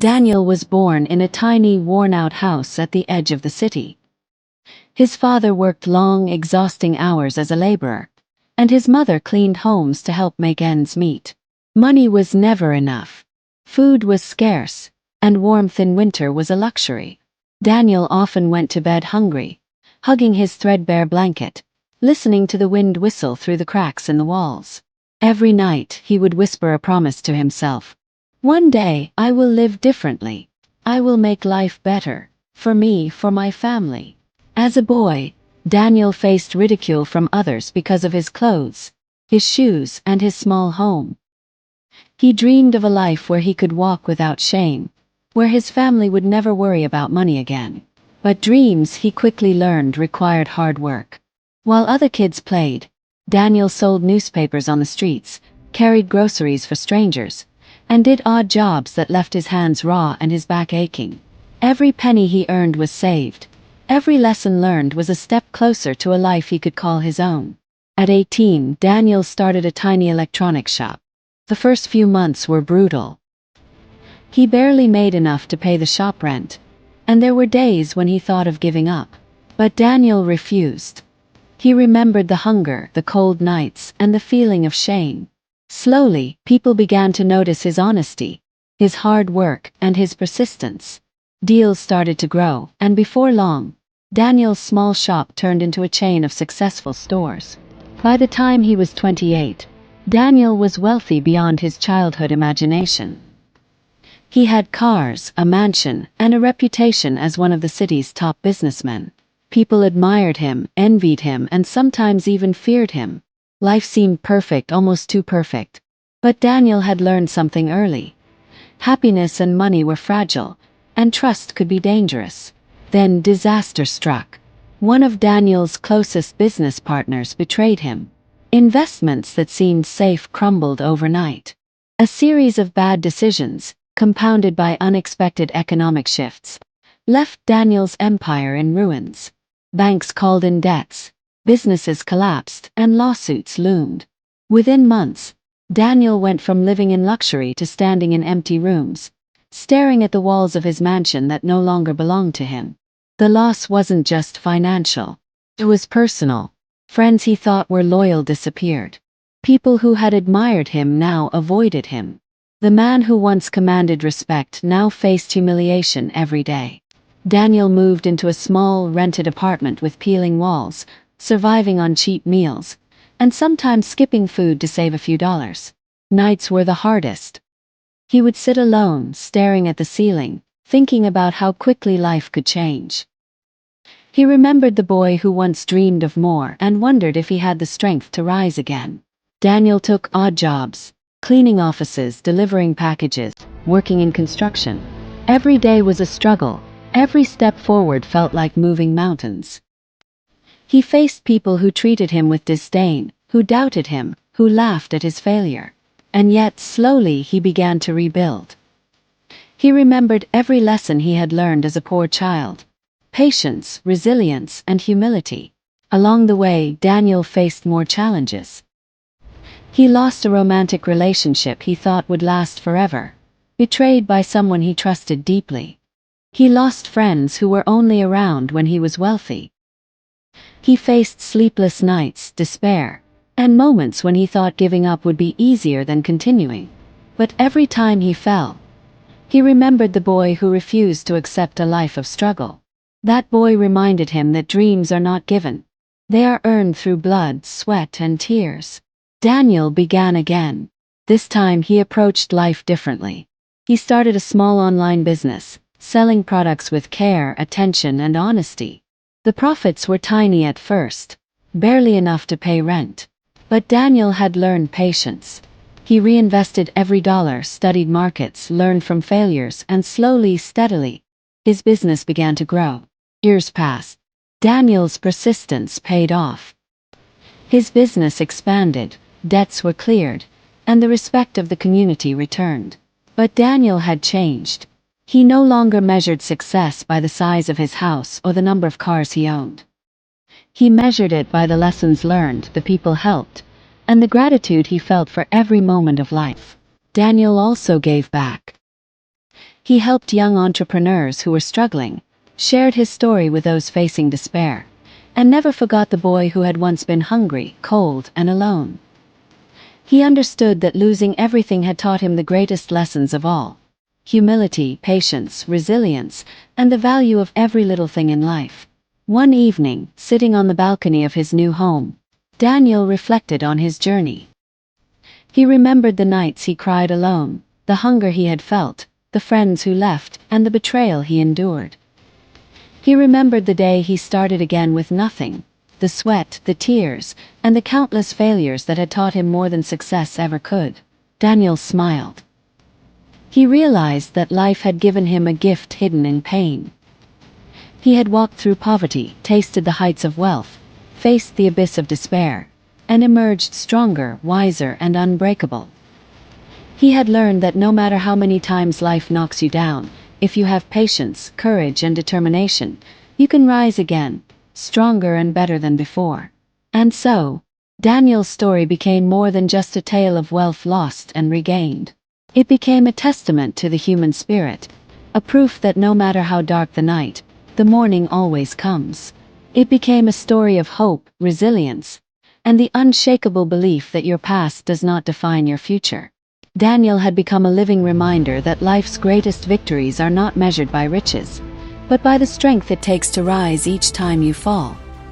Daniel was born in a tiny, worn-out house at the edge of the city. His father worked long, exhausting hours as a laborer, and his mother cleaned homes to help make ends meet. Money was never enough. Food was scarce, and warmth in winter was a luxury. Daniel often went to bed hungry, hugging his threadbare blanket, listening to the wind whistle through the cracks in the walls. Every night he would whisper a promise to himself. "One day I will live differently. I will make life better, for me, for my family." As a boy, Daniel faced ridicule from others because of his clothes, his shoes, and his small home. He dreamed of a life where he could walk without shame, where his family would never worry about money again. But dreams, he quickly learned, required hard work. While other kids played, Daniel sold newspapers on the streets, carried groceries for strangers, and did odd jobs that left his hands raw and his back aching. Every penny he earned was saved. Every lesson learned was a step closer to a life he could call his own. At 18, Daniel started a tiny electronics shop. The first few months were brutal. He barely made enough to pay the shop rent, and there were days when he thought of giving up. But Daniel refused. He remembered the hunger, the cold nights, and the feeling of shame. Slowly, people began to notice his honesty, his hard work, and his persistence. Deals started to grow, and before long, Daniel's small shop turned into a chain of successful stores. By the time he was 28, Daniel was wealthy beyond his childhood imagination. He had cars, a mansion, and a reputation as one of the city's top businessmen. People admired him, envied him, and sometimes even feared him. Life seemed perfect, almost too perfect. But Daniel had learned something early. Happiness and money were fragile, and trust could be dangerous. Then disaster struck. One of Daniel's closest business partners betrayed him. Investments that seemed safe crumbled overnight. A series of bad decisions, compounded by unexpected economic shifts, left Daniel's empire in ruins. Banks called in debts, businesses collapsed, and lawsuits loomed. Within months, Daniel went from living in luxury to standing in empty rooms, staring at the walls of his mansion that no longer belonged to him. The loss wasn't just financial. It was personal. Friends he thought were loyal disappeared. People who had admired him now avoided him. The man who once commanded respect now faced humiliation every day. Daniel moved into a small, rented apartment with peeling walls, surviving on cheap meals, and sometimes skipping food to save a few dollars. Nights were the hardest. He would sit alone, staring at the ceiling, thinking about how quickly life could change. He remembered the boy who once dreamed of more and wondered if he had the strength to rise again. Daniel took odd jobs, cleaning offices, delivering packages, working in construction. Every day was a struggle. Every step forward felt like moving mountains. He faced people who treated him with disdain, who doubted him, who laughed at his failure. And yet, slowly, he began to rebuild. He remembered every lesson he had learned as a poor child. Patience, resilience, and humility. Along the way, Daniel faced more challenges. He lost a romantic relationship he thought would last forever, betrayed by someone he trusted deeply. He lost friends who were only around when he was wealthy. He faced sleepless nights, despair, and moments when he thought giving up would be easier than continuing. But every time he fell, he remembered the boy who refused to accept a life of struggle. That boy reminded him that dreams are not given. They are earned through blood, sweat, and tears. Daniel began again. This time he approached life differently. He started a small online business, selling products with care, attention, and honesty. The profits were tiny at first, barely enough to pay rent. But Daniel had learned patience. He reinvested every dollar, studied markets, learned from failures, and slowly, steadily, his business began to grow. Years passed. Daniel's persistence paid off. His business expanded, debts were cleared, and the respect of the community returned. But Daniel had changed. He no longer measured success by the size of his house or the number of cars he owned. He measured it by the lessons learned, the people helped, and the gratitude he felt for every moment of life. Daniel also gave back. He helped young entrepreneurs who were struggling, shared his story with those facing despair, and never forgot the boy who had once been hungry, cold, and alone. He understood that losing everything had taught him the greatest lessons of all: humility, patience, resilience, and the value of every little thing in life. One evening, sitting on the balcony of his new home, Daniel reflected on his journey. He remembered the nights he cried alone, the hunger he had felt, the friends who left, and the betrayal he endured. He remembered the day he started again with nothing, the sweat, the tears, and the countless failures that had taught him more than success ever could. Daniel smiled. He realized that life had given him a gift hidden in pain. He had walked through poverty, tasted the heights of wealth, faced the abyss of despair, and emerged stronger, wiser, and unbreakable. He had learned that no matter how many times life knocks you down, if you have patience, courage, and determination, you can rise again, stronger and better than before. And so, Daniel's story became more than just a tale of wealth lost and regained. It became a testament to the human spirit, a proof that no matter how dark the night, the morning always comes. It became a story of hope, resilience, and the unshakable belief that your past does not define your future. Daniel had become a living reminder that life's greatest victories are not measured by riches, but by the strength it takes to rise each time you fall.